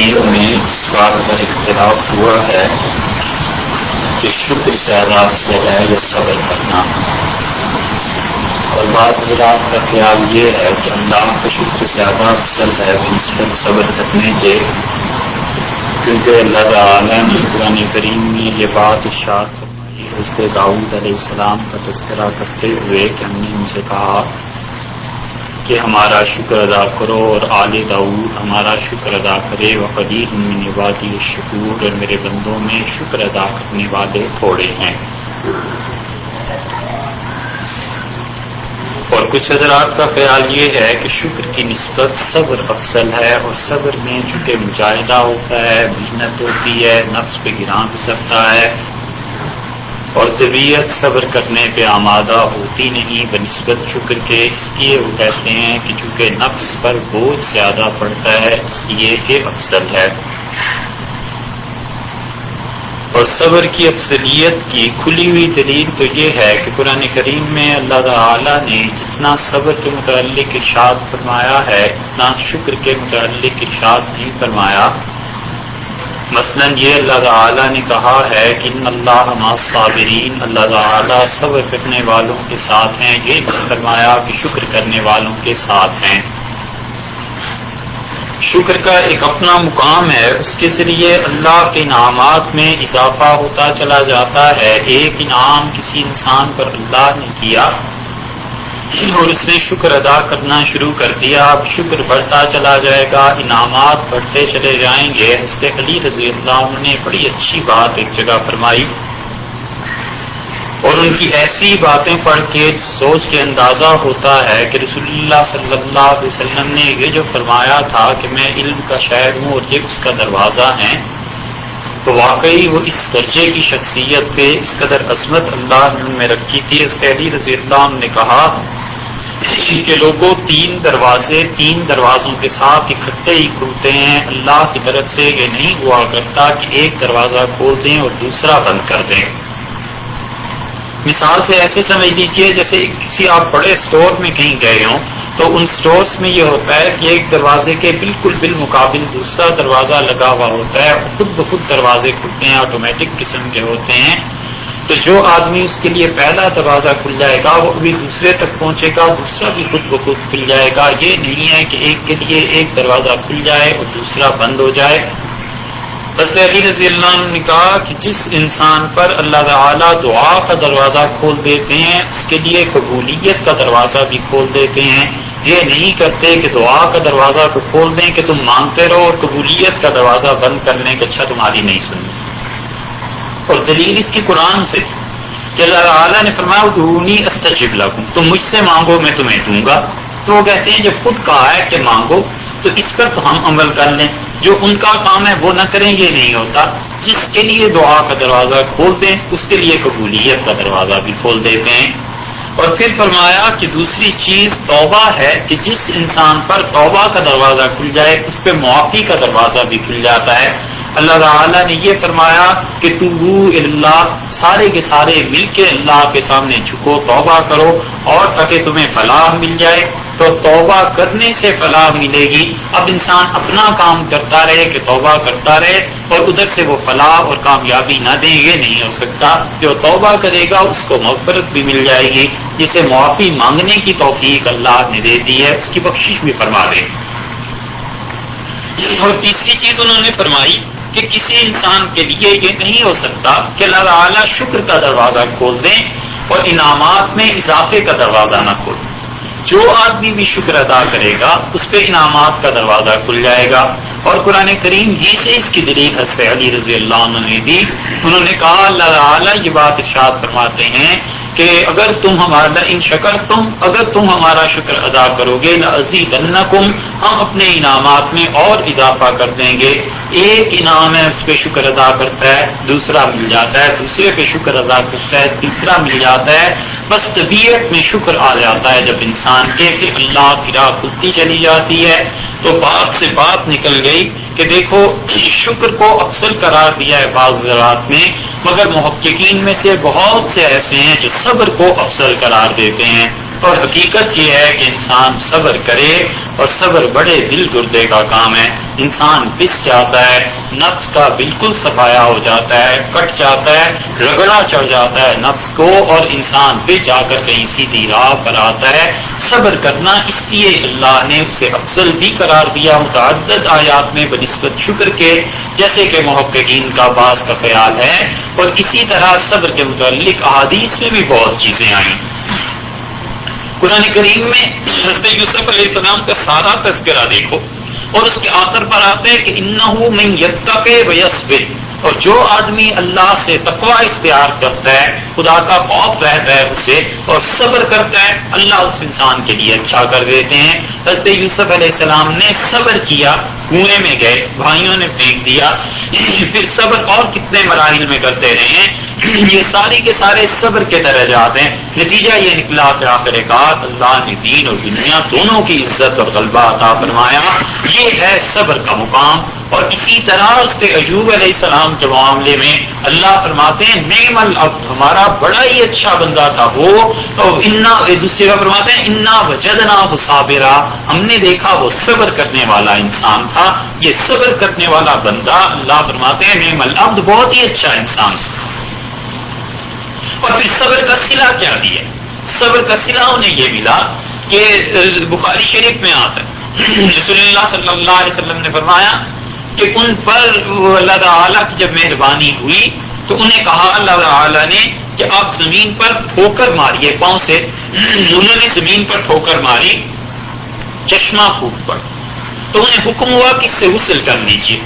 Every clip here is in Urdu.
علم میں اس بات پر اختلاف ہوا ہے کہ شکر زیادہ افضل ہے یا صبر کرنا، اور بعض حضرات کا خیال یہ ہے کہ اللہ کا شکر زیادہ افضل ہے بنسبت صبر کرنے کے، کیونکہ اللہ تعالیٰ نے قرآن کریم میں یہ بات ارشاد فرمائی حضرت داؤد علیہ السلام کا تذکرہ کرتے ہوئے کہ ہم نے ان سے کہا کہ ہمارا شکر ادا کرو، اور آل داؤد ہمارا شکر ادا کرے، وقلیل من عبادی الشکور، اور میرے بندوں میں شکر ادا کرنے والے تھوڑے ہیں۔ اور کچھ حضرات کا خیال یہ ہے کہ شکر کی نسبت صبر افضل ہے، اور صبر میں چونکہ مجاہدہ ہوتا ہے، محنت ہوتی ہے، نفس پہ گراں گزرتا ہے، اور طبیعت صبر کرنے پہ آمادہ ہوتی نہیں بنسبت شکر کے، اس لیے وہ کہتے ہیں کہ چونکہ نفس پر بوجھ زیادہ پڑتا ہے اس لیے یہ افضل ہے۔ اور صبر کی افضلیت کی کھلی ہوئی دلیل تو یہ ہے کہ قرآن کریم میں اللہ تعالیٰ نے جتنا صبر کے متعلق ارشاد فرمایا ہے اتنا شکر کے متعلق ارشاد نہیں فرمایا۔ مثلا یہ اللہ تعالیٰ نے کہا ہے کہ ان اللہ مع الصابرین، اللہ تعالیٰ صبر کرنے والوں کے ساتھ ہیں، یہ نہیں فرمایا کہ شکر کرنے والوں کے ساتھ ہیں۔ شکر کا ایک اپنا مقام ہے، اس کے ذریعے اللہ کے انعامات میں اضافہ ہوتا چلا جاتا ہے۔ ایک انعام کسی انسان پر اللہ نے کیا اور اس نے شکر ادا کرنا شروع کر دیا، اب شکر بڑھتا چلا جائے گا، انعامات بڑھتے چلے جائیں گے۔ حضرت علی رضی اللہ عنہ نے بڑی اچھی بات ایک جگہ فرمائی، اور ان کی ایسی باتیں پڑھ کے سوچ کے اندازہ ہوتا ہے کہ رسول اللہ صلی اللہ علیہ وسلم نے یہ جو فرمایا تھا کہ میں علم کا شہر ہوں اور یہ اس کا دروازہ ہے، تو واقعی وہ اس درجے کی شخصیت تھے، اس قدر عظمت اللہ نے ان میں رکھی تھی۔ حضرت علی رضی اللہ عنہ نے کہا کہ لوگوں تین دروازوں کے ساتھ اکٹھے ہی کھلتے ہیں، اللہ کی طرف سے یہ نہیں ہوا کرتا کہ ایک دروازہ کھول دیں اور دوسرا بند کر دیں۔ مثال سے ایسے سمجھ لیجیے جیسے کسی آپ بڑے اسٹور میں کہیں گئے ہوں تو ان اسٹورز میں یہ ہوتا ہے کہ ایک دروازے کے بالکل بالمقابل دوسرا دروازہ لگا ہوا ہوتا ہے، خود بخود دروازے کھلتے ہیں، آٹومیٹک قسم کے ہوتے ہیں۔ تو جو آدمی اس کے لیے پہلا دروازہ کھل جائے گا وہ ابھی دوسرے تک پہنچے گا، دوسرا بھی خود بخود کھل جائے گا۔ یہ نہیں ہے کہ ایک کے لیے ایک دروازہ کھل جائے اور دوسرا بند ہو جائے۔ حضرت علی رضی اللہ عنہ نے کہا کہ جس انسان پر اللہ تعالیٰ دعا کا دروازہ کھول دیتے ہیں اس کے لیے قبولیت کا دروازہ بھی کھول دیتے ہیں۔ یہ نہیں کرتے کہ دعا کا دروازہ تو کھول دیں کہ تم مانگتے رہو اور قبولیت کا دروازہ بند کر لیں کہ اچھا تمہاری نہیں سنی۔ اور دلیل اس کی قرآن سے کہ اللہ تعالیٰ نے فرمایا ادعونی استجب لکم، تم مجھ سے مانگو میں تمہیں دوں گا۔ تو وہ کہتے ہیں جب خود کہا ہے کہ مانگو تو اس پر تو ہم عمل کر لیں، جو ان کا کام ہے وہ نہ کریں، یہ نہیں ہوتا۔ جس کے لیے دعا کا دروازہ کھول دیں اس کے لیے قبولیت کا دروازہ بھی کھول دیتے ہیں۔ اور پھر فرمایا کہ دوسری چیز توبہ ہے کہ جس انسان پر توبہ کا دروازہ کھل جائے اس پہ معافی کا دروازہ بھی کھل جاتا ہے۔ اللہ تعالیٰ نے یہ فرمایا کہ توبوا الی اللہ، سارے کے سارے مل کے اللہ کے سامنے جھکو، توبہ کرو اور تاکہ تمہیں فلاح مل جائے۔ تو توبہ کرنے سے فلاح ملے گی۔ اب انسان اپنا کام کرتا رہے کہ توبہ کرتا رہے اور ادھر سے وہ فلاح اور کامیابی نہ دیں، یہ نہیں ہو سکتا۔ جو توبہ کرے گا اس کو مغفرت بھی مل جائے گی، جسے معافی مانگنے کی توفیق اللہ نے دے دی ہے، اس کی بخشش بھی فرما دے۔ اور تیسری چیز انہوں نے فرمائی کہ کسی انسان کے لیے یہ نہیں ہو سکتا کہ اللہ تعالیٰ شکر کا دروازہ کھول دیں اور انعامات میں اضافے کا دروازہ نہ کھول۔ جو آدمی بھی شکر ادا کرے گا اس پہ انعامات کا دروازہ کھل جائے گا۔ اور قرآن کریم ہی سے اس کی دلیل حضرت علی رضی اللہ عنہ نے دی۔ انہوں نے کہا اللہ تعالیٰ یہ بات ارشاد فرماتے ہیں کہ اگر تم ہمارا شکر ادا کرو گے لأزیدنکم، ہم اپنے انعامات میں اور اضافہ کر دیں گے۔ ایک انعام ہے اس پہ شکر ادا کرتا ہے دوسرا مل جاتا ہے، دوسرے پہ شکر ادا کرتا ہے تیسرا مل جاتا ہے۔ بس طبیعت میں شکر آ جاتا ہے جب انسان کے کہ اللہ کی راہ کھلتی چلی جاتی ہے۔ تو بات سے بات نکل گئی کہ دیکھو شکر کو افضل قرار دیا ہے بعض حضرات میں، مگر محققین میں سے بہت سے ایسے ہیں جو صبر کو افضل قرار دیتے ہیں۔ اور حقیقت یہ ہے کہ انسان صبر کرے، اور صبر بڑے دل گردے کا کام ہے. انسان پس جاتا ہے، نفس کا بالکل صفایا ہو جاتا ہے، کٹ جاتا ہے، رگڑا چڑھ جاتا ہے نفس کو، اور انسان پہ جا کر کہیں سیدھی راہ پر آتا ہے. صبر کرنا اس لیے اللہ نے اسے افضل بھی قرار دیا متعدد آیات میں بنسبت شکر کے، جیسے کہ محققین کا بعض کا خیال ہے. اور اسی طرح صبر کے متعلق احادیث میں بھی بہت چیزیں آئیں. قرآن کریم میں حضرت یوسف علیہ السلام کا سارا تذکرہ دیکھو، اور اس کے آخر پر آتے ہیں کہ انہ من یتقی ویصبر، اور جو آدمی اللہ سے تقوی اختیار کرتا ہے، خدا کا خوف رہتا ہے اسے اور صبر کرتا ہے، اللہ اس انسان کے لیے اچھا کر دیتے ہیں. حضرت یوسف علیہ السلام نے صبر کیا، کنویں میں گئے، بھائیوں نے پھینک دیا، پھر صبر اور کتنے مراحل میں کرتے رہے ہیں. یہ ساری کے سارے صبر کے درجات ہیں. نتیجہ یہ نکلا کہ آخر کار اللہ نے دین اور دنیا دونوں کی عزت اور غلبہ عطا فرمایا. یہ ہے صبر کا مقام. اور اسی طرح اس کے ایوب علیہ السلام کے معاملے میں اللہ فرماتے ہیں نعم العبد، ہمارا بڑا ہی اچھا بندہ تھا وہ. دوسری جگہ فرماتے ہیں انا وجدناہ صابرا، ہم نے دیکھا وہ صبر کرنے والا انسان تھا. یہ صبر کرنے والا بندہ اللہ فرماتے ہیں نعم العبد، بہت ہی اچھا انسان تھا. اور پھر صبر کا صلہ کیا دیا؟ صبر کا صلہ انہیں یہ ملا کہ بخاری شریف میں آتا ہے رسول اللہ صلی اللہ علیہ وسلم نے فرمایا کہ ان پر اللہ تعالیٰ کی جب مہربانی ہوئی تو انہیں کہا اللہ تعالیٰ نے کہ آپ زمین پر ٹھوکر ماریے پاؤں سے. انہوں نے زمین پر ٹھوکر ماری، چشمہ پھوٹ پڑا، تو انہیں حکم ہوا کہ اس سے غسل کر لیجیے.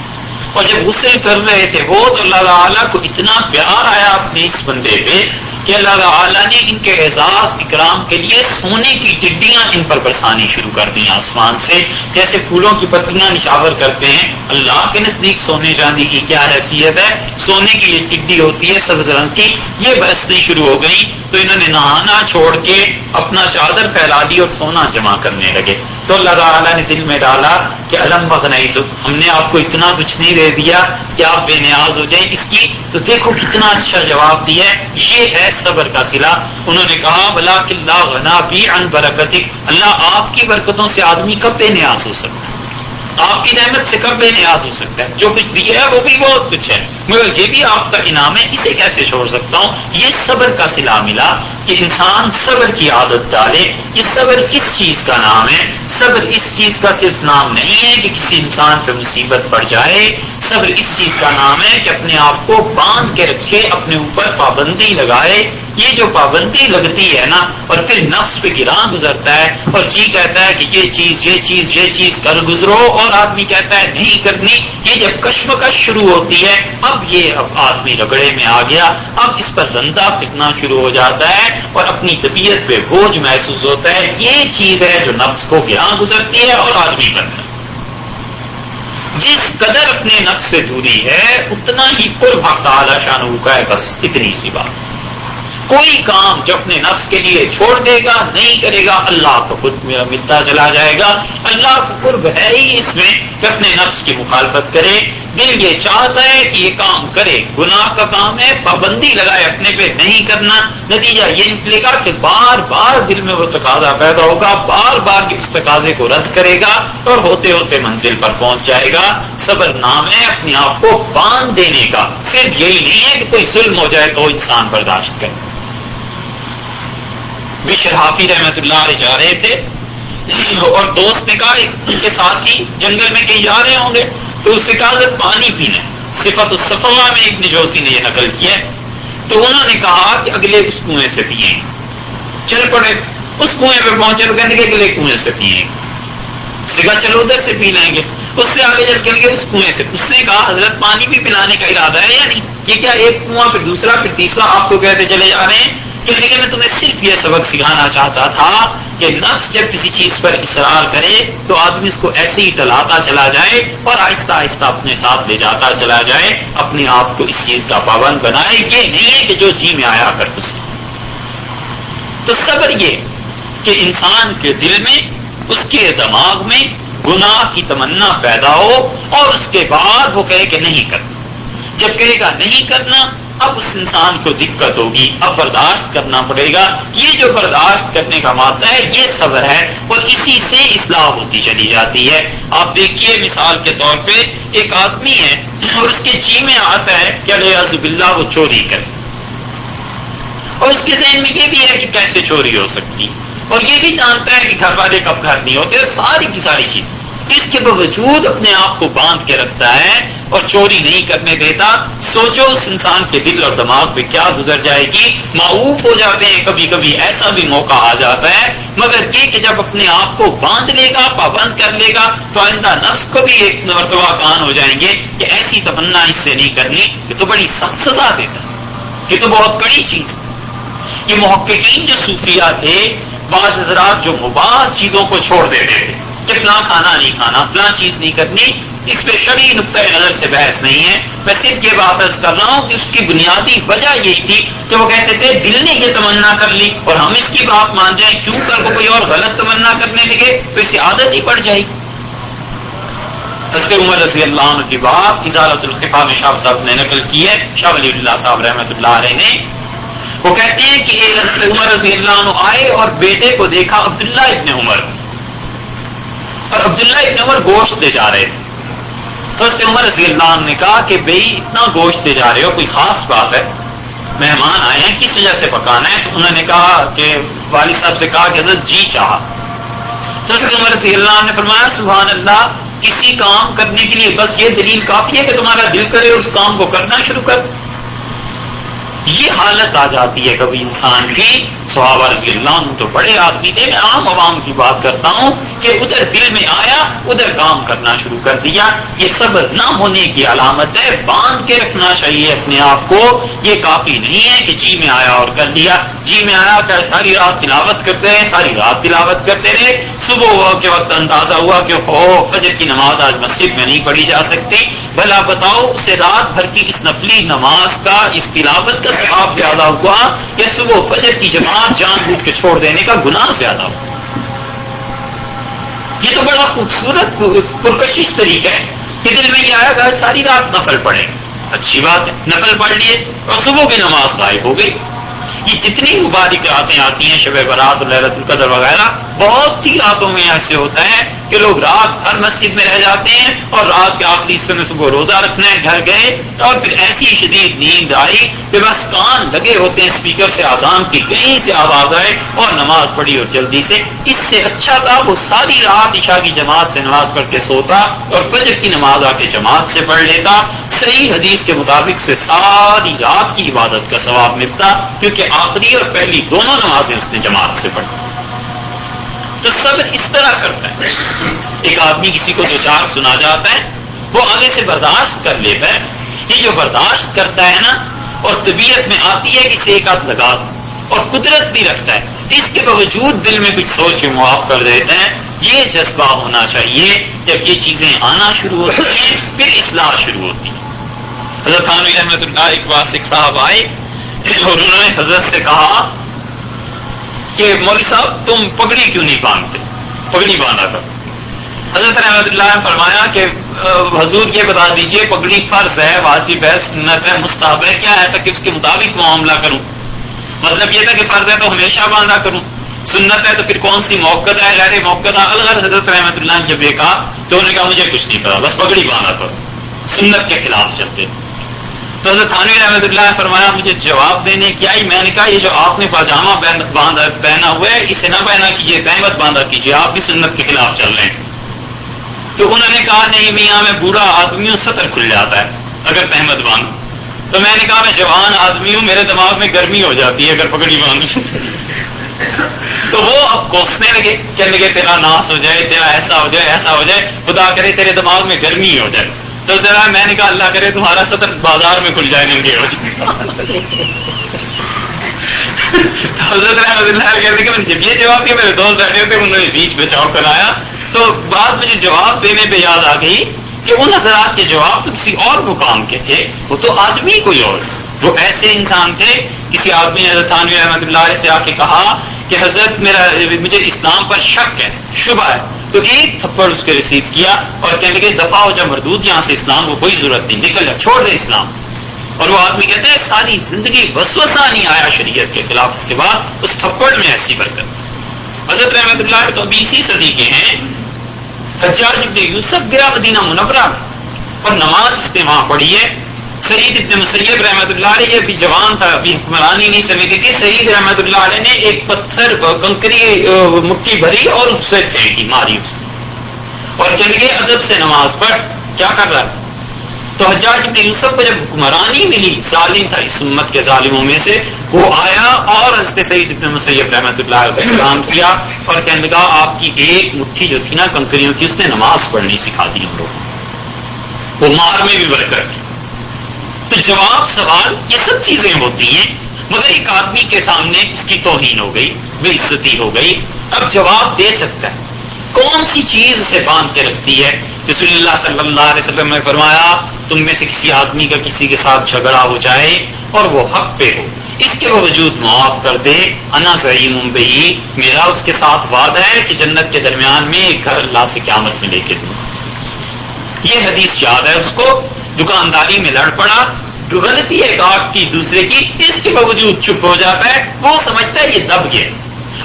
اور جب غسل کر رہے تھے وہ تو اللہ تعالیٰ کو اتنا پیار آیا اپنے اس بندے پہ کہ اللہ تعالیٰ نے ان کے اعزاز اکرام کے لیے سونے کی ٹڈیاں ان پر برسانی شروع کر دی آسمان سے. جیسے پھولوں کی پتیاں نشاور کرتے ہیں، اللہ کے نزدیک سونے چاندی کی کیا حیثیت ہے، سونے کی یہ ٹڈی ہوتی ہے سبز رنگ کی، یہ برسنی شروع ہو گئی. تو انہوں نے نہانا چھوڑ کے اپنا چادر پھیلا دی اور سونا جمع کرنے لگے. تو اللہ تعالیٰ نے دل میں ڈالا کہ الم وغنیتم، ہم نے آپ کو اتنا کچھ نہیں دے دیا کہ آپ بے نیاز ہو جائیں اس کی. تو دیکھو کتنا اچھا جواب دیا ہے. یہ ہے صبر کا صلہ. انہوں نے کہا ولکن لا غنا بی عن برکتک، اللہ آپ کی برکتوں سے آدمی کب بے نیاز ہو سکتا ہے، آپ کی نعمت سے کب بے نیاز ہو سکتا ہے؟ جو کچھ دیا ہے وہ بھی بہت کچھ ہے، مگر یہ بھی آپ کا انعام ہے، اسے کیسے چھوڑ سکتا ہوں؟ یہ صبر کا صلہ ملا کہ انسان صبر کی عادت ڈالے. یہ صبر کس چیز کا نام ہے؟ صبر اس چیز کا صرف نام نہیں ہے کہ کسی انسان پہ مصیبت پڑ جائے. صبر اس چیز کا نام ہے کہ اپنے آپ کو باندھ کے رکھے، اپنے اوپر پابندی لگائے. یہ جو پابندی لگتی ہے نا، اور پھر نفس پہ گراں گزرتا ہے اور جی کہتا ہے کہ یہ چیز کر گزرو، اور آدمی کہتا ہے نہیں کرنی. یہ جب کشمکش شروع ہوتی ہے اب آدمی رگڑے میں آ گیا، اب اس پر رندہ پھرنا شروع ہو جاتا ہے اور اپنی طبیعت پہ بوجھ محسوس ہوتا ہے. یہ چیز ہے جو نفس کو گراں گزرتی ہے اور آدمی کرتا ہے. جس قدر اپنے نفس سے دوری ہے اتنا ہی قرب حق تعالی شانہ کا ہے. بس اتنی سی بات. کوئی کام جو اپنے نفس کے لیے چھوڑ دے گا، نہیں کرے گا، اللہ کو خود ملتا چلا جائے گا. اللہ کو قرب ہے ہی اس میں کہ اپنے نفس کی مخالفت کرے. دل یہ چاہتا ہے کہ یہ کام کرے، گناہ کا کام ہے، پابندی لگائے اپنے پہ نہیں کرنا. نتیجہ یہ نکلے گا کہ بار بار دل میں وہ تقاضا پیدا ہوگا، بار بار اس تقاضے کو رد کرے گا اور ہوتے ہوتے منزل پر پہنچ جائے گا. صبر نام ہے اپنے آپ کو باندھ دینے کا. صرف یہی نہیں ہے کہ کوئی ظلم ہو جائے تو انسان برداشت کرے. بشر حافی رحمت اللہ علیہ جا رہے تھے اور دوست نے کہا ان کے ساتھی جنگل میں کہیں جا رہے ہوں گے تو اس سے کہا پانی پینا. صفت الصفوہ میں ابن جوزی نے یہ نقل کیا ہے. تو انہوں نے کہا کہ اگلے اس کنویں سے پیئیں. چل پڑے اس کنویں پہ پہنچے تو کہنے کے اگلے کنویں سے پیئیں. اس نے کہا چلو ادھر سے پی لیں گے. اس سے آگے چل کے اس کنویں سے. اس نے کہا حضرت پانی بھی پلانے کا ارادہ ہے یا نہیں؟ یہ کیا ایک کنواں پھر دوسرا پھر تیسرا آپ کو کہتے چلے جا رہے ہیں؟ کہنے کہ میں تمہیں صرف یہ سبق سکھانا چاہتا تھا کہ نفس جب کسی چیز پر اصرار کرے تو آدمی اس کو ایسے ہی ٹلاتا چلا جائے اور آہستہ آہستہ اپنے ساتھ لے جاتا چلا جائے، اپنے آپ کو اس چیز کا پابند بنائے. یہ نہیں ہے کہ جو جی میں آیا کر اسے. تو صبر یہ کہ انسان کے دل میں، اس کے دماغ میں گناہ کی تمنا پیدا ہو اور اس کے بعد وہ کہے کہ نہیں کرنا. جب کہے گا نہیں کرنا اب اس انسان کو دقت ہوگی، اب برداشت کرنا پڑے گا. یہ جو برداشت کرنے کا مادہ ہے یہ صبر ہے، اور اسی سے اصلاح ہوتی چلی جاتی ہے. آپ دیکھیے مثال کے طور پہ ایک آدمی ہے اور اس کے جی میں آتا ہے کہ علیہ باللہ وہ چوری کرے، اور اس کے ذہن میں یہ بھی ہے کہ کیسے چوری ہو سکتی، اور یہ بھی جانتا ہے کہ گھر والے کب گھر نہیں ہوتے، ساری کی ساری چیز. اس کے باوجود اپنے آپ کو باندھ کے رکھتا ہے اور چوری نہیں کرنے دیتا. سوچو اس انسان کے دل اور دماغ پہ کیا گزر جائے گی. معروف ہو جاتے ہیں کبھی کبھی، ایسا بھی موقع آ جاتا ہے، مگر یہ کہ جب اپنے آپ کو باندھ لے گا، پابند کر لے گا، تو آئندہ نفس کو بھی ایک مرتبہ کان ہو جائیں گے کہ ایسی تمنا اس سے نہیں کرنی، یہ تو بڑی سخت سزا دیتا، یہ تو بہت بڑی چیز. یہ محققین جو صوفیہ تھے، بعض حضرات جو مباح چیزوں کو چھوڑ دیتے تھے کہ فلاں کھانا نہیں کھانا، فلاں چیز نہیں کرنی، اس پہ شرعی نقطۂ نظر سے بحث نہیں ہے. میں صرف یہ بات عرض کر رہا ہوں کہ اس کی بنیادی وجہ یہی تھی کہ وہ کہتے تھے دل نے یہ تمنا کر لی اور ہم اس کی بات مان جائیں، کیوں کر وہ کوئی اور غلط تمنا کرنے لگے تو اسے عادت ہی پڑ جائے گی. حضرت عمر رضی اللہ عنہ کی بات ازالۃ الخفا میں شاہ صاحب نے نقل کی ہے، شاہ ولی اللہ صاحب رحمۃ اللہ علیہ نے. وہ کہتے ہیں کہ ایک حضرت عمر رضی اللہ عنہ آئے اور بیٹے کو دیکھا عبداللہ ابن عمر، اور عبداللہ ابن عمر گوشت دے جا رہے تھے. تو حضرت عمر رضی اللہ عنہ نے کہا کہ بھئی اتنا گوشت دے جا رہے ہو، کوئی خاص بات ہے؟ مہمان آئے ہیں، کس وجہ سے پکانا ہے؟ تو انہوں نے کہا کہ والد صاحب سے کہا کہ حضرت جی چاہا. تو حضرت عمر رضی اللہ عنہ نے فرمایا سبحان اللہ، کسی کام کرنے کے لیے بس یہ دلیل کافی ہے کہ تمہارا دل کرے اس کام کو کرنا شروع کر. یہ حالت آ جاتی ہے کبھی انسان کی. صحابہ رضی اللہ عنہ تو بڑے آدمی تھے، میں عام عوام کی بات کرتا ہوں کہ ادھر دل میں آیا ادھر کام کرنا شروع کر دیا. یہ صبر نہ ہونے کی علامت ہے. باندھ کے رکھنا چاہیے اپنے آپ کو. یہ کافی نہیں ہے کہ جی میں آیا اور کر دیا. جی میں آیا کہ ساری رات تلاوت کرتے رہے، ساری رات تلاوت کرتے رہے، صبح کے وقت اندازہ ہوا کہ فجر کی نماز آج مسجد میں نہیں پڑھی جا سکتی. بھلا بتاؤ اسے رات بھر کی اس نفلی نماز کا، اس تلاوت کا ثواب زیادہ ہوا یا صبح فجر کی جماعت جان بوجھ کے چھوڑ دینے کا گناہ زیادہ ہوا؟ یہ تو بڑا خوبصورت پرکشش طریقہ ہے کہ دل میں یہ آیا کہ ساری رات نفل پڑھیں. اچھی بات ہے، نفل پڑھ لیے اور صبح کی نماز غائب ہو گئی. یہ جتنی مبارک راتیں آتی ہیں، شب برات، لیلۃ القدر وغیرہ، بہت سی راتوں میں ایسے ہوتا ہے کہ لوگ رات بھر مسجد میں رہ جاتے ہیں اور رات کے آخری حصے میں صبح روزہ رکھنا ہے، گھر گئے اور پھر ایسی شدید نیند آئی کہ بس کان لگے ہوتے ہیں اسپیکر سے اذان کی کہیں سے آواز آئے اور نماز پڑھی اور جلدی سے. اس سے اچھا تھا وہ ساری رات عشاء کی جماعت سے نماز پڑھ کے سوتا اور فجر کی نماز آ کے جماعت سے پڑھ لیتا. صحیح حدیث کے مطابق سے ساری رات کی عبادت کا ثواب ملتا، کیونکہ آخری اور پہلی دونوں نمازیں اس نے جماعت سے پڑھی. تو صبر اس طرح کرتا ہے. ایک آدمی کسی کو دو چار سنا جاتا ہے، وہ آگے سے برداشت کر لیتا ہے. یہ جو برداشت کرتا ہے نا، اور طبیعت میں آتی ہے کہ اسے ایک ہاتھ لگا دو، اور قدرت بھی رکھتا ہے، اس کے باوجود دل میں کچھ سوچ کے معاف کر دیتے ہیں. یہ جذبہ ہونا چاہیے. جب یہ چیزیں آنا شروع ہوتی ہیں پھر اصلاح شروع ہوتی ہے. حضرت تھانوی رحمۃ اللہ ایک واسق صاحب آئے اور انہوں نے حضرت سے کہا کہ مولوی صاحب تم پگڑی کیوں نہیں باندھتے؟ پگڑی باندھا تھا. حضرت رحمۃ اللہ نے فرمایا کہ حضور یہ بتا دیجئے پگڑی فرض ہے، واجب ہے، سنت ہے، مستحب ہے، کیا ہے تاکہ اس کے مطابق معاملہ کروں؟ مطلب یہ تھا کہ فرض ہے تو ہمیشہ باندھا کروں، سنت ہے تو پھر کون سی موقع ہے، غیر موقع ہے. الغرض حضرت رحمۃ اللہ نے جب یہ کہا تو انہوں نے کہا مجھے کچھ نہیں پتا، بس پگڑی باندھا کرو، سنت کے خلاف چلتے. تو حضرت تھانوی رحمۃ اللہ نے فرمایا مجھے جواب دینے کی آئی. میں نے کہا یہ جو آپ نے پاجامہ پہنا ہوا ہے اسے نہ پہنا کیجیے، تہمت باندھا کیجیے، آپ بھی سنت کے خلاف چل رہے ہیں. تو انہوں نے کہا نہیں میاں میں بوڑھا آدمی ہوں، سطر کھل جاتا ہے اگر تہمت باندھوں. تو میں نے کہا میں جوان آدمی ہوں، میرے دماغ میں گرمی ہو جاتی ہے اگر پگڑی باندھوں. تو وہ اب کوسنے لگے، کہنے لگے تیرا ناس ہو جائے، تیرا ایسا ہو جائے، ایسا ہو جائے، خدا کرے تیرے دماغ میں گرمی ہو جائے. تو ذرا میں نے کہا اللہ کرے تمہارا سطر بازار میں کھل جائے، ننگے ہو جائے. حضرت رحمۃ اللہ کہتے کہ جب یہ جواب کیا میرے دوست بیٹھے ہوتے انہوں نے بیچ بچاؤ کرایا. تو بات مجھے جواب دینے پہ یاد آ گئی کہ ان حضرات کے جواب تو کسی اور مقام کے تھے، وہ تو آدمی کوئی اور، وہ ایسے انسان تھے. کسی آدمی نے حضرت تھانوی رحمۃ اللہ علیہ سے آ کے کہا کہ حضرت مجھے اسلام پر شک ہے، شبہ ہے. تو ایک تھپڑ اس کے ریسیو کیا اور کہنے لگے دفاع ہو جا مردود یہاں سے، اسلام کو کوئی ضرورت نہیں، نکل جا، چھوڑ دے اسلام. اور وہ آدمی کہتے ہیں ساری زندگی وسوسہ نہیں آیا شریعت کے خلاف، اس کے بعد اس تھپڑ میں ایسی برکت۔ حضرت رحمت اللہ تو ابھی اسی صدی کے ہیں۔ حجاج ابن یوسف گیا مدینہ منورہ اور نماز پہ وہاں پڑھی ہے۔ سعید ابن مسیب رحمت اللہ علیہ ابھی جوان تھا، ابھی حکمرانی نہیں سمیتی تھی۔ سعید رحمت اللہ علیہ نے ایک پتھر کنکری مٹی بھری اور اس سے پھینکی، ماری اسے، اور کہنے لگے ادب سے نماز پڑھ، کیا کر رہا ہے؟ تو حجاج ابن یوسف کو جب حکمرانی ملی، ظالم تھا اس امت کے ظالموں میں سے، وہ آیا اور حضرت سعید ابن مسیب رحمت اللہ علیہ کا احترام کیا اور کہنے لگا آپ کی ایک مٹھی جو تھی نا کنکریوں کی، اس نے نماز پڑھنی سکھا دی ہم لوگوں کو، وہ مار میں بھی برکت کی۔ تو جواب سوال یہ سب چیزیں ہوتی ہیں، مگر ایک آدمی کے سامنے اس کی توہین ہو گئی، بے عزتی ہو گئی، اب جواب دے سکتا ہے۔ کون سی چیز اسے باندھ کے رکھتی ہے؟ رسول اللہ صلی اللہ علیہ وسلم نے فرمایا تم میں سے کسی آدمی کا کسی کے ساتھ جھگڑا ہو جائے اور وہ حق پہ ہو، اس کے باوجود معاف کر دے، انا زعیم بہی، میرا اس کے ساتھ وعدہ ہے کہ جنت کے درمیان میں ایک گھر اللہ سے قیامت میں لے کے دوں۔ یہ حدیث یاد ہے اس کو، دکانداری میں لڑ پڑا، غلطی ہے گاہک کی دوسرے کی، اس کے باوجود چپ ہو جاتا ہے، وہ سمجھتا ہے یہ دب گیا،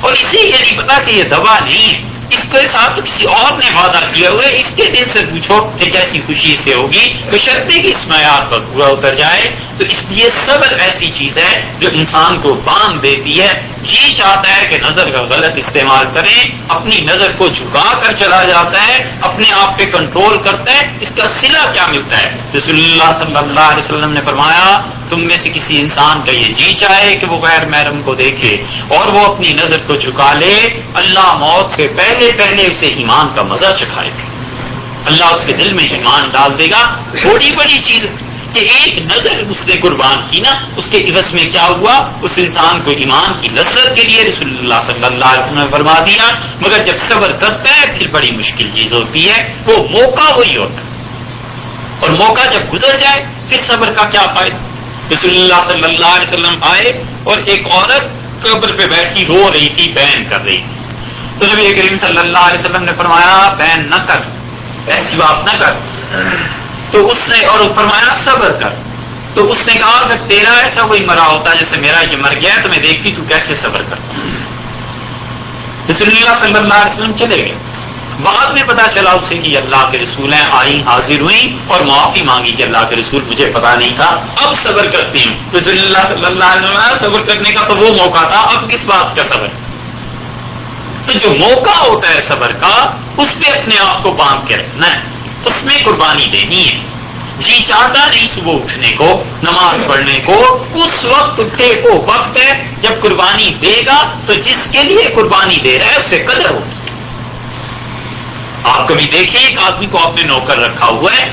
اور اسے یہ نہیں پتا کہ یہ دبا نہیں ہے، اس کے ساتھ تو کسی اور نے وعدہ کیا ہوا ہے، اس کے دل سے پوچھو کہ کیسی خوشی سے ہوگی، بشرطے کہ اس معیار پر پورا اتر جائے۔ تو اس لیے صبر ایسی چیز ہے جو انسان کو باندھ دیتی ہے۔ جی چاہتا ہے کہ نظر کا غلط استعمال کریں، اپنی نظر کو جھکا کر چلا جاتا ہے، اپنے آپ پہ کنٹرول کرتا ہے، اس کا صلہ کیا ملتا ہے؟ رسول اللہ صلی اللہ علیہ وسلم نے فرمایا تم میں سے کسی انسان کا یہ جی چاہے کہ وہ غیر محرم کو دیکھے اور وہ اپنی نظر کو جھکا لے، اللہ موت سے پہلے پہلے اسے ایمان کا مزہ چکھائے گا، اللہ اس کے دل میں ایمان ڈال دے گا۔ بڑی بڑی چیز کہ ایک نظر اس نے قربان کی نا، اس کے عوض میں کیا ہوا؟ اس انسان کو ایمان کی لذت کے لیے رسول اللہ صلی اللہ علیہ وسلم نے فرما دیا۔ مگر جب صبر کرتا ہے پھر بڑی مشکل چیز ہوتی ہے، وہ موقع وہی ہوتا ہے، اور موقع جب گزر جائے پھر صبر کا کیا فائدہ؟ رسول اللہ صلی اللہ علیہ وسلم آئے اور ایک عورت قبر پہ بیٹھی رو رہی تھی، بین کر رہی تھی، تو نبی کریم صلی اللہ علیہ وسلم نے فرمایا بین نہ کر، ایسی بات نہ کر، تو اس نے اور فرمایا صبر کر، تو اس نے کہا اگر تیرا ایسا کوئی مرا ہوتا جیسے میرا یہ مر گیا تو میں دیکھتی تو کیسے صبر کرتا۔ رسول اللہ صلی اللہ علیہ وسلم چلے گئے، بعد میں پتا چلا اسے کہ اللہ کے رسول ہیں، آئی حاضر ہوئی اور معافی مانگی کہ اللہ کے رسول مجھے پتا نہیں تھا، اب صبر کرتی ہوں۔ رسول اللہ صلی اللہ علیہ وسلم صبر کرنے کا تو وہ موقع تھا، اب کس بات کا صبر؟ تو جو موقع ہوتا ہے صبر کا، اس پہ اپنے آپ کو باندھ کے رکھنا ہے، اس میں قربانی دینی ہے۔ جی چاہتا نہیں صبح اٹھنے کو، نماز پڑھنے کو، اس وقت اٹھے کو وقت ہے جب قربانی دے گا تو جس کے لیے قربانی دے رہا ہے اسے قدر ہوگی۔ آپ کبھی دیکھیں ایک آدمی کو آپ نے نوکر رکھا ہوا ہے،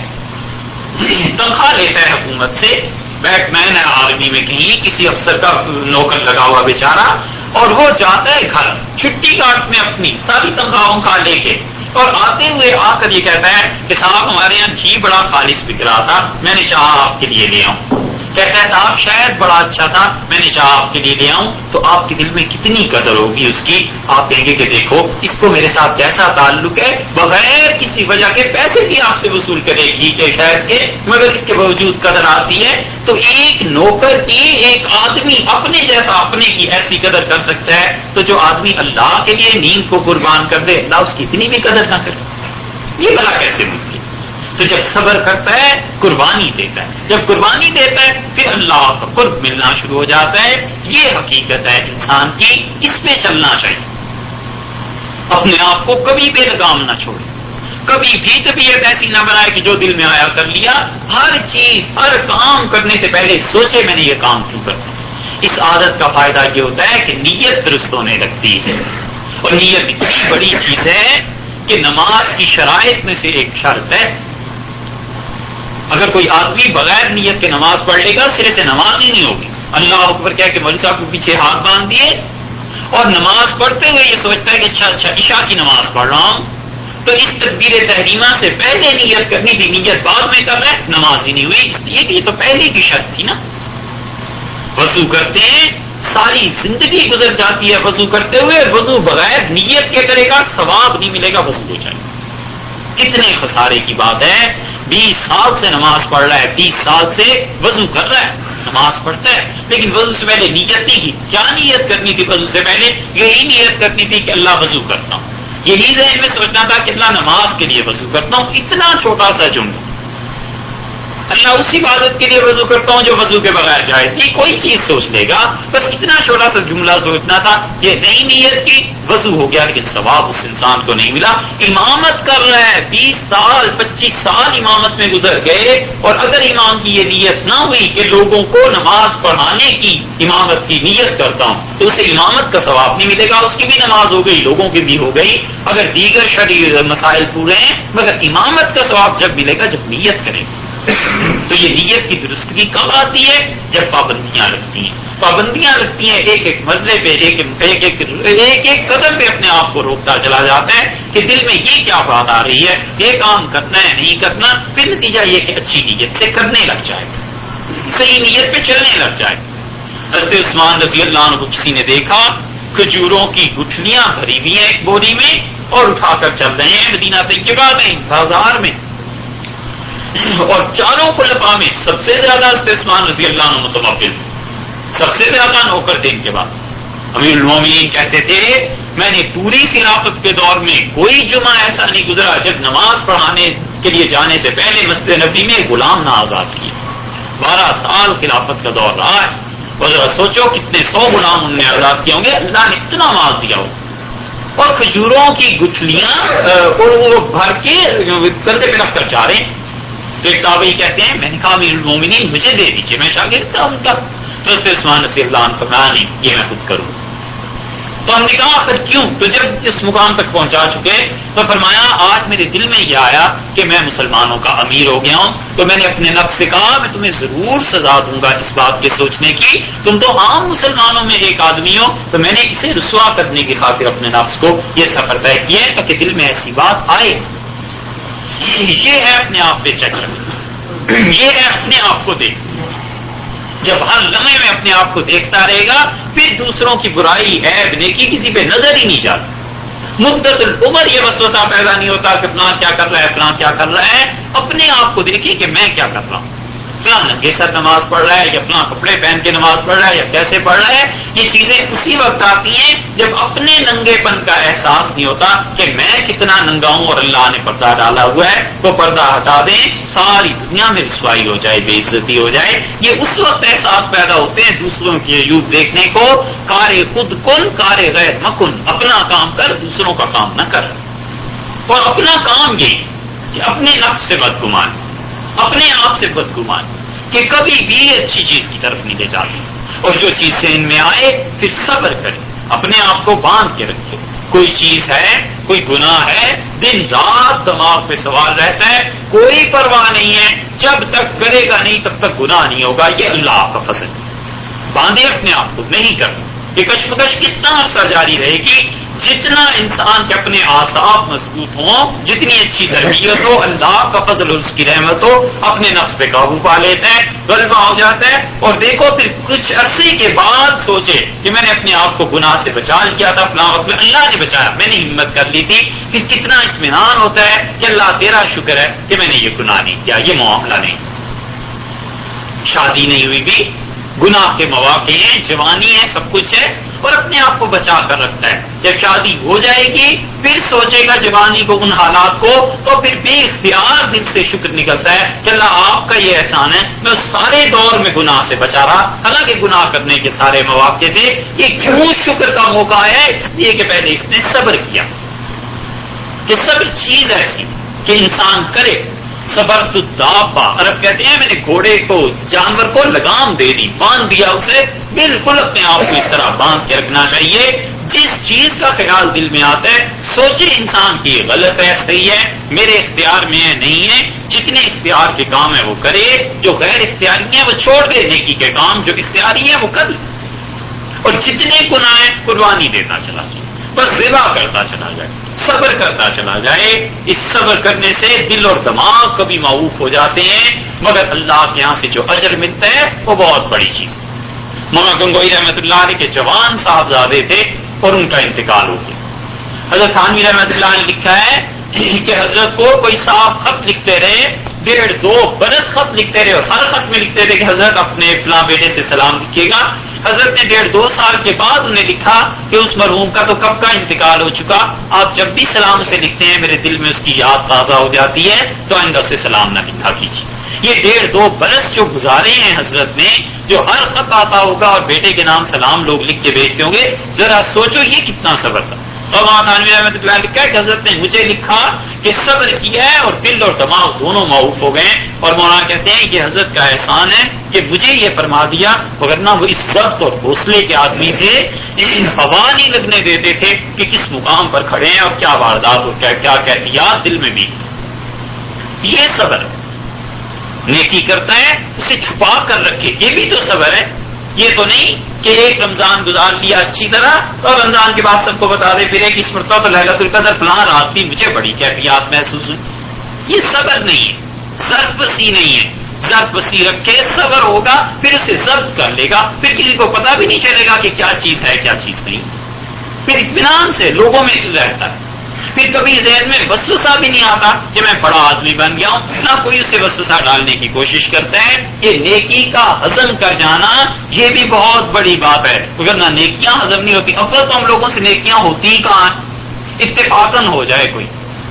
تنخواہ لیتا ہے حکومت سے، بیٹ مین ہے آرمی میں کہیں، کسی افسر کا نوکر لگا ہوا بیچارہ، اور وہ جاتا ہے گھر چھٹی کاٹنے اپنی ساری تنخواہ لے کے، اور آتے ہوئے آ کر یہ کہتا ہے کہ صاحب ہمارے یہاں گھی بڑا خالص بک رہا تھا، میں نے چاہا آپ کے لیے لے آؤں۔ کہتا ہے صاحب شاید بڑا اچھا تھا، میں نے چاہا آپ کے لیے لے آؤں، تو آپ کے دل میں کتنی قدر ہوگی اس کی، آپ کہیں گے کہ دیکھو اس کو میرے ساتھ کیسا تعلق ہے، بغیر کسی وجہ کے پیسے بھی آپ سے وصول کرے گھی کے شہد کے، مگر اس کے باوجود قدر آتی ہے۔ تو ایک نوکر کی ایک آدمی اپنے جیسا اپنے کی ایسی قدر کر سکتا ہے، تو جو آدمی اللہ کے لیے نیند کو قربان کر دے اللہ اس کی اتنی بھی قدر نہ کرے، یہ بھلا کیسے ممکن؟ تو جب صبر کرتا ہے قربانی دیتا ہے، جب قربانی دیتا ہے پھر اللہ کا قرب ملنا شروع ہو جاتا ہے۔ یہ حقیقت ہے انسان کی، اس پہ چلنا چاہیے، اپنے آپ کو کبھی بے لگام نہ چھوڑے، کبھی بھی طبیعت ایسی نہ بنائے کہ جو دل میں آیا کر لیا، ہر چیز ہر کام کرنے سے پہلے سوچے میں نے یہ کام کیوں کرتا ہوں۔ اس عادت کا فائدہ یہ ہوتا ہے کہ نیت درست ہونے لگتی ہے، اور نیت اتنی بڑی چیز ہے کہ نماز کی شرائط میں سے ایک شرط ہے۔ اگر کوئی آدمی بغیر نیت کے نماز پڑھ لے گا سرے سے نماز ہی نہیں ہوگی۔ اللہ اکبر کہہ کے مولوی صاحب کو پیچھے ہاتھ باندھ دیے اور نماز پڑھتے ہوئے یہ سوچتا ہے کہ اچھا عشاء کی نماز پڑھ رہا ہوں، تو اس تکبیر تحریمہ سے پہلے نیت کرنی تھی، نیت بعد میں کر رہے ہیں، نماز ہی نہیں ہوئی، اس لیے کہ یہ تو پہلے کی شرط تھی نا۔ وضو کرتے ہیں ساری زندگی گزر جاتی ہے وضو کرتے ہوئے، وضو بغیر نیت کے کرے گا ثواب نہیں ملے گا، وضو ہو جائے گا۔ کتنے خسارے کی بات ہے. 20 سال سے نماز پڑھ رہا ہے, 30 سال سے وضو کر رہا ہے, نماز پڑھتا ہے, لیکن وضو سے پہلے نیت نہیں کی. کیا نیت کرنی تھی وضو سے پہلے؟ یہی نیت کرنی تھی کہ اللہ وضو کرتا ہوں, یہی ذہن میں سوچنا تھا کہ اللہ نماز کے لیے وضو کرتا ہوں. اتنا چھوٹا سا جملہ, اللہ اس عبادت کے لیے وضو کرتا ہوں جو وضو کے بغیر جائز نہیں. کوئی چیز سوچ لے گا, بس اتنا چھوٹا سا جملہ سوچنا تھا. یہ نئی نیت کی, وضو ہو گیا, لیکن ثواب اس انسان کو نہیں ملا. امامت کر رہا ہے, 20 سال 25 سال امامت میں گزر گئے, اور اگر امام کی یہ نیت نہ ہوئی کہ لوگوں کو نماز پڑھانے کی امامت کی نیت کرتا ہوں, تو اسے امامت کا ثواب نہیں ملے گا. اس کی بھی نماز ہو گئی, لوگوں کی بھی ہو گئی, اگر دیگر شرعی مسائل پورے ہیں, مگر امامت کا ثواب جب ملے گا جب نیت کریں. تو یہ نیت کی درستگی کب آتی ہے؟ جب پابندیاں لگتی ہیں. پابندیاں لگتی ہیں, ایک ایک مسئلے پہ, ایک ایک قدم پہ اپنے آپ کو روکتا چلا جاتا ہے کہ دل میں یہ کیا بات آ رہی ہے, یہ کام کرنا ہے نہیں کرنا. پھر نتیجہ یہ کہ اچھی نیت سے کرنے لگ جائے, صحیح نیت پہ چلنے لگ جائے. حضرت عثمان رضی اللہ عنہ کو کسی نے دیکھا, کھجوروں کی گٹھلیاں بھری ہوئی ہیں ایک بوری میں, اور اٹھا کر چل رہے ہیں مدینہ طیبہ میں بازار میں, اور چاروں خلفاء میں سب سے زیادہ حضرت عثمان رضی اللہ عنہ متوکل, سب سے زیادہ نوکر تھے ان کے بعد. امیر المومنین کہتے تھے میں نے پوری خلافت کے دور میں کوئی جمعہ ایسا نہیں گزرا جب نماز پڑھانے کے لیے جانے سے پہلے مسجد نبوی میں غلام نہ آزاد کیا. 12 سال خلافت کا دور رہا ہے, اور ذرا سوچو کتنے 100 غلام انہوں نے آزاد کیے ہوں گے. اللہ نے اتنا مال دیا ہو, اور کھجوروں کی گٹھلیاں اور وہ بھر کے کندھے پہ رکھ کر جا رہے ہیں. تو ایک تابعی کہتے ہیں میں نے کہا امیر المومنین مجھے دے دیجیے, میں شاگرد تھا ان کا. تو حضرت عثمان رضی اللہ عنہ فرمایا نہیں, یہ میں خود کروں. تو ہم نے کہا آخر کیوں؟ تو جب اس مقام تک پہنچا چکے تو فرمایا آج میرے دل میں یہ آیا کہ میں مسلمانوں کا امیر ہو گیا ہوں, تو میں نے اپنے نفس سے کہا میں تمہیں ضرور سزا دوں گا اس بات کے سوچنے کی, تم تو عام مسلمانوں میں ایک آدمی ہو. تو میں نے اسے رسوا کرنے کی خاطر اپنے نفس کو یہ سفر طے کیا ہے تاکہ دل میں ایسی بات آئے. یہ ہے اپنے آپ پہ چیک کرنا, یہ ہے اپنے آپ کو دیکھنا. جب ہر لمحے میں اپنے آپ کو دیکھتا رہے گا, پھر دوسروں کی برائی عیب نیکی کسی پہ نظر ہی نہیں جاتی. مدت العمر یہ وسوسہ پیدا نہیں ہوتا کہ فلاں کیا کر رہا ہے, فلاں کیا کر رہا ہے. اپنے آپ کو دیکھیے کہ میں کیا کر رہا ہوں. فلاں ننگے سر نماز پڑھ رہا ہے, یا فلاں کپڑے پہن کے نماز پڑھ رہا ہے, یا کیسے پڑھ رہا ہے. یہ چیزیں اسی وقت آتی ہیں جب اپنے ننگے پن کا احساس نہیں ہوتا کہ میں کتنا ننگا ہوں اور اللہ نے پردہ ڈالا ہوا ہے. وہ پردہ ہٹا دیں, ساری دنیا میں رسوائی ہو جائے, بے عزتی ہو جائے. یہ اس وقت احساس پیدا ہوتے ہیں دوسروں کی عیوب دیکھنے کو. کار خود کن کار غیر مکن, اپنا کام کر دوسروں کا کام نہ کر. اور اپنا کام یہ کہ اپنے نفس سے بدگمان, اپنے آپ سے بدگمان, کہ کبھی بھی اچھی چیز کی طرف نہیں لے جاتی. اور جو چیز سے ان میں آئے پھر صبر کرے, اپنے آپ کو باندھ کے رکھے. کوئی چیز ہے, کوئی گناہ ہے, دن رات دماغ پہ سوال رہتا ہے, کوئی پرواہ نہیں ہے, جب تک کرے گا نہیں تب تک گناہ نہیں ہوگا. یہ اللہ کا فضل. باندھے اپنے آپ کو, نہیں کرنا. یہ کشمکش کتنا عرصہ جاری رہے گی؟ جتنا انسان کے اپنے اعصاب مضبوط ہوں, جتنی اچھی تربیت ہو, اللہ کا فضل اور اس کی رحمت ہو, اپنے نفس پہ قابو پا لیتا ہے, غلبہ ہو جاتا ہے. اور دیکھو پھر کچھ عرصے کے بعد سوچے کہ میں نے اپنے آپ کو گناہ سے بچا لیا تھا, فلاں وقت میں اللہ نے بچایا, میں نے ہمت کر لی تھی. پھر کتنا اطمینان ہوتا ہے کہ اللہ تیرا شکر ہے کہ میں نے یہ گناہ نہیں کیا, یہ معاملہ نہیں. شادی نہیں ہوئی بھی, گناہ کے مواقع ہیں, جوانی ہے, سب کچھ ہے, اور اپنے آپ کو بچا کر رکھتا ہے. جب شادی ہو جائے گی پھر سوچے گا جوانی کو, ان حالات کو, تو پھر بے اختیار دل سے شکر نکلتا ہے کہ اللہ آپ کا یہ احسان ہے, میں اس سارے دور میں گناہ سے بچا رہا, حالانکہ گناہ کرنے کے سارے مواقع تھے. یہ کیوں شکر کا موقع ہے؟ اس لیے کہ پہلے اس نے صبر کیا. کہ صبر چیز ایسی کہ انسان کرے. صبر تو دابا, عرب کہتے ہیں میں نے گھوڑے کو, جانور کو لگام دے دی, باندھ دیا اسے. بالکل اپنے آپ کو اس طرح باندھ کے رکھنا چاہیے. جس چیز کا خیال دل میں آتا ہے سوچے انسان کی غلط ہے, صحیح ہے, میرے اختیار میں ہے, نہیں ہے. جتنے اختیار کے کام ہے وہ کرے, جو غیر اختیاری ہیں وہ چھوڑ دے. نیکی کے کام جو اختیاری ہیں وہ کر. اور جتنے گناہ ہیں قربانی دیتا چلا جائے, بس ذبح کرتا چلا جائے, صبر کرتا چلا جائے. اس صبر کرنے سے دل اور دماغ کبھی معوف ہو جاتے ہیں, مگر اللہ کے یہاں سے جو اجر ملتا ہے وہ بہت بڑی چیز. مولانا گنگوئی رحمۃ اللہ علیہ کے جوان صاحبزادے تھے اور ان کا انتقال ہو گیا. حضرت تھانوی رحمۃ اللہ نے لکھا ہے کہ حضرت کو کوئی صاحب خط لکھتے رہے، 1.5-2 برس خط لکھتے رہے، اور ہر خط میں لکھتے رہے کہ حضرت اپنے فلاں بیٹے سے سلام لکھیے گا۔ حضرت نے 1.5-2 سال کے بعد انہیں لکھا کہ اس مرحوم کا تو کب کا انتقال ہو چکا، آپ جب بھی سلام اسے لکھتے ہیں میرے دل میں اس کی یاد تازہ ہو جاتی ہے، تو آئندہ اسے سلام نہ لکھا کیجیے۔ یہ 1.5-2 برس جو گزارے ہیں حضرت نے، جو ہر خط آتا ہوگا اور بیٹے کے نام سلام لوگ لکھ کے بھیجتے ہوں گے، ذرا سوچو یہ کتنا صبر تھا۔ اور وہاں تھانوی رحمۃ اللہ لکھا ہے کہ حضرت نے مجھے لکھا کہ صبر کیا ہے اور دل اور دماغ دونوں معاف ہو گئے ہیں، اور مولانا کہتے ہیں کہ حضرت کا احسان ہے کہ مجھے یہ فرما دیا، وگرنہ وہ اس ضبط اور حوصلے کے آدمی تھے، ہوا نہیں لگنے دیتے تھے کہ کس مقام پر کھڑے ہیں اور کیا واردات اور کیا کیفیات دل میں بھی۔ یہ صبر نیکی کرتا ہے اسے چھپا کر رکھے، یہ بھی تو صبر ہے۔ یہ تو نہیں کہ ایک رمضان گزار لیا اچھی طرح اور رمضان کے بعد سب کو بتا دے پھر ایک مرتبہ تو لیلۃ القدر فلاں رات بھی مجھے بڑی کیفیات محسوس ہوئی۔ یہ صبر نہیں ہے، ظرف بسی نہیں ہے۔ ظرف بسی رکھے صبر ہوگا، پھر اسے ضبط کر لے گا، پھر کسی کو پتا بھی نہیں چلے گا کہ کیا چیز ہے کیا چیز نہیں، پھر اطمینان سے لوگوں میں رہتا ہے، پھر کبھی ذہن میں وسوسہ بھی نہیں آتا کہ میں بڑا آدمی بن گیا ہوں، نہ کوئی اسے وسوسہ ڈالنے کی کوشش کرتا ہے۔ یہ نیکی کا ہضم کر جانا یہ بھی بہت بڑی بات ہے، اگر نہ نیکیاں ہضم نہیں ہوتی، اول تو ہم لوگوں سے نیکیاں ہوتی ہی کہاں ہیں؟ اتفاقاً ہو جائے،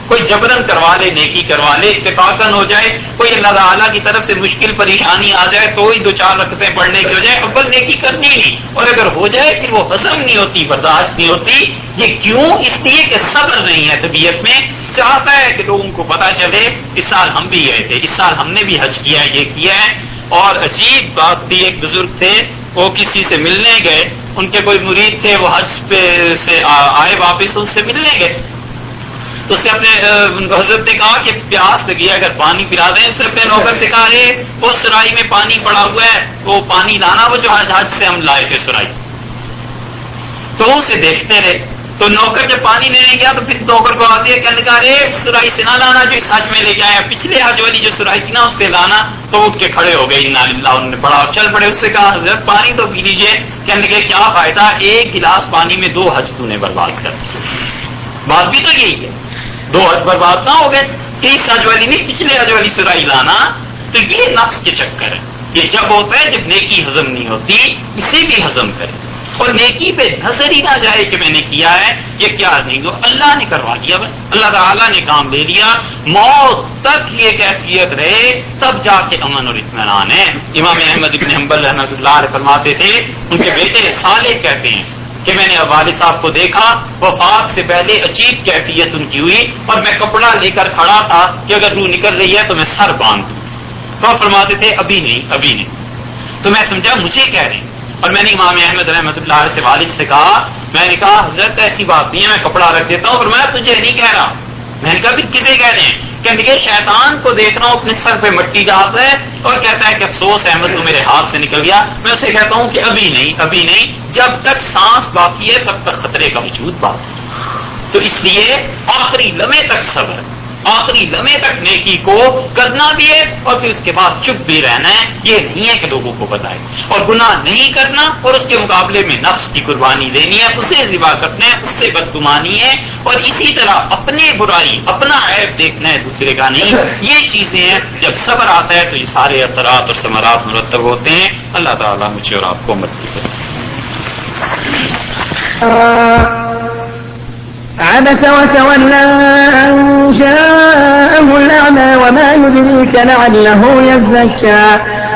کوئی جبرن کروا لے، نیکی کروا لے، اتفاقاً ہو جائے، کوئی اللہ تعالیٰ کی طرف سے مشکل پریشانی آ جائے تو ہی 2-4 رکعتیں پڑھنے کی ہو جائے، اول نیکی کرنی نہیں، اور اگر ہو جائے پھر وہ ہضم نہیں ہوتی، برداشت نہیں ہوتی۔ یہ کیوں؟ اس لیے کہ صبر نہیں ہے طبیعت میں، چاہتا ہے کہ لوگوں کو پتا چلے اس سال ہم بھی گئے تھے، اس سال ہم نے بھی حج کیا ہے، یہ کیا ہے۔ اور عجیب بات تھی، ایک بزرگ تھے وہ کسی سے ملنے گئے، ان کے کوئی مرید تھے، وہ حج پہ سے آئے واپس، تو اس سے ملنے گئے، تو اس سے اپنے حضرت نے کہا کہ پیاس لگی ہے، اگر پانی پلا دیں۔ اس سے اپنے نوکر سے کہا وہ سرائی میں پانی پڑا ہوا ہے، وہ پانی لانا، وہ جو حج سے ہم لائے تھے سرائی۔ تو وہ اسے دیکھتے رہے، تو نوکر جب پانی لینے گیا تو پھر نوکر کو آتی ہے کہنے کا سرائی سے نہ لانا جو اس حج میں لے کے آیا، پچھلے حج والی جو سرائی تھی نا اس سے لانا۔ تو اٹھ کے کھڑے ہو گئے، انا للہ، انہوں نے پڑھا اور چل پڑے۔ اس سے کہا حضرت پانی تو پی لیجیے، کہنے کے کیا فائدہ، ایک گلاس پانی میں 2 حج تو نے برباد کر دی۔ بات بھی تو یہی ہے، 2 حج برباد نہ ہو گئے کہ اس حج والی نہیں پچھلے حج والی سرائی لانا۔ تو یہ نفس کے چکر ہے، یہ جب ہوتا ہے جب نیکی ہضم نہیں ہوتی، اسے بھی ہضم کرے، اور نیکی پہ نظر ہی نہ جائے کہ میں نے کیا ہے، یہ کیا نہیں ہو، اللہ نے کروا دیا، بس اللہ تعالیٰ نے کام لے لیا، موت تک یہ کیفیت رہے تب جا کے امن اور اطمینان ہے۔ امام احمد بن حنبل رحمۃ اللہ علیہ فرماتے تھے، ان کے بیٹے صالح کہتے ہیں کہ میں نے والد صاحب کو دیکھا، وفات سے پہلے عجیب کیفیت ان کی ہوئی، اور میں کپڑا لے کر کھڑا تھا کہ اگر روح نکل رہی ہے تو میں سر باندھ دوں، تو فرماتے تھے ابھی نہیں ابھی نہیں۔ تو میں سمجھا مجھے کہہ رہے ہیں، اور میں نے امام احمد رحمۃ اللہ علیہ سے والد سے کہا، میں نے کہا حضرت ایسی بات نہیں ہے، میں کپڑا رکھ دیتا ہوں، فرمایا تجھے نہیں کہہ رہا۔ میں نے کہا پھر کسے کہہ رہے ہیں؟ کہنے لگے شیطان کو دیکھ رہا ہوں اپنے سر پہ مٹی ڈالتا ہے اور کہتا ہے کہ افسوس احمد تو میرے ہاتھ سے نکل گیا۔ میں اسے کہتا ہوں کہ ابھی نہیں ابھی نہیں، جب تک سانس باقی ہے تب تک خطرے کا وجود باقی ہے۔ تو اس لیے آخری لمحے تک صبر، آخری لمحے تک نیکی کو کرنا بھی ہے، اور پھر اس کے بعد چپ بھی رہنا ہے۔ یہ نہیں ہے کہ لوگوں کو بتائے، اور گناہ نہیں کرنا، اور اس کے مقابلے میں نفس کی قربانی دینی ہے، اسے ذبح کرنا ہے، اس سے بدگمانی ہے، اور اسی طرح اپنے برائی اپنا عیب دیکھنا ہے، دوسرے کا نہیں۔ یہ چیزیں ہیں، جب صبر آتا ہے تو یہ سارے اثرات اور ثمرات مرتب ہوتے ہیں۔ اللہ تعالیٰ مجھے اور آپ کو مدد کرے۔ عبس وتولى أن جاءه الأعمى وما يدريك لعله يزكى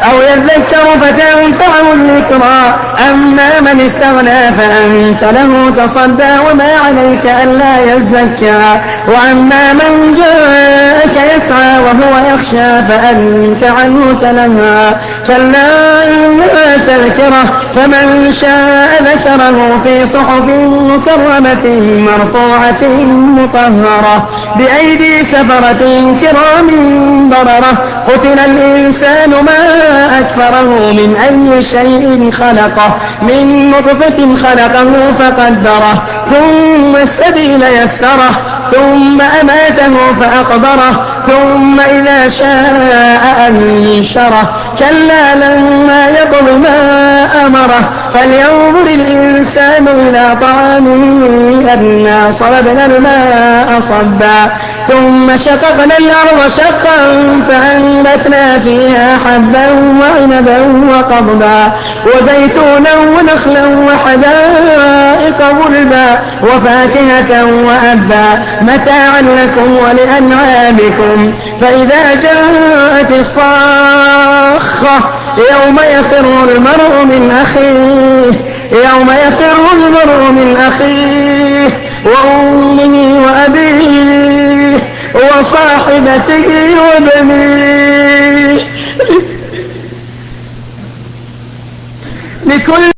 أو يذكر فتنفعه الذكرى أما من استغنى فأنت له تصدى وما عليك ألا يزكى وأما من جاءك يسعى وهو يخشى فأنت عنه تلهى كلا إنها تذكرة فمن شاء ذكره في صحف مكرمة مرفوعة مطهرة بأيدي سفرة كرام بررة قتل الإنسان ما أكفره من أي شيء خلقه من نطفة خلقه فقدره ثم السبيل يسره ثم أماته فأقبره ثم إذا شاء أنشره كلا لما يقض ما أمره فلينظر الإنسان إلى طعامه أنا صببنا الماء صبا ثم شققنا الأرض شقا فأنبتنا فيها حبا وعنبا وقضبا وزيتونا ونخلا وحدائق غلبا وفاكهة وأبا متاعا لكم ولأنعامكم. فإذا جاءت الصاخة يوم يفر المرء من أخيه وأمه وأبيه وصاحبته وبنيه لكل